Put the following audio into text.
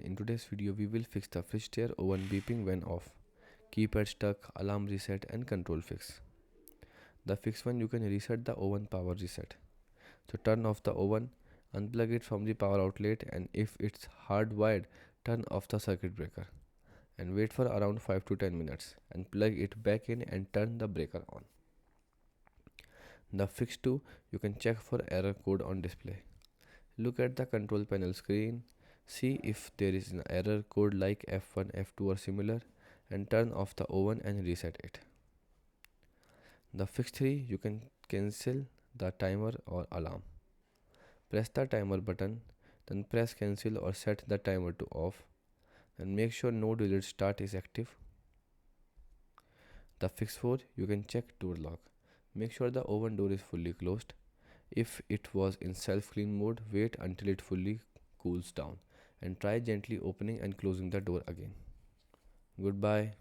In today's video, we will fix the Frigidaire oven beeping when off, keypad stuck, alarm reset and control fix. The fix one, you can reset the oven power reset. So turn off the oven, unplug it from the power outlet, and if it's hardwired, turn off the circuit breaker and wait for around 5 to 10 minutes and plug it back in and turn the breaker on. The fix 2, you can check for error code on display. Look at the control panel screen, see if there is an error code like F1, F2 or similar, and turn off the oven and reset it. The fix 3, you can cancel the timer or alarm. Press the timer button, then press cancel or set the timer to off, and make sure no delayed start is active. The fix 4, you can check door lock. Make sure the oven door is fully closed. If it was in self-clean mode, wait until it fully cools down and try gently opening and closing the door again. Goodbye.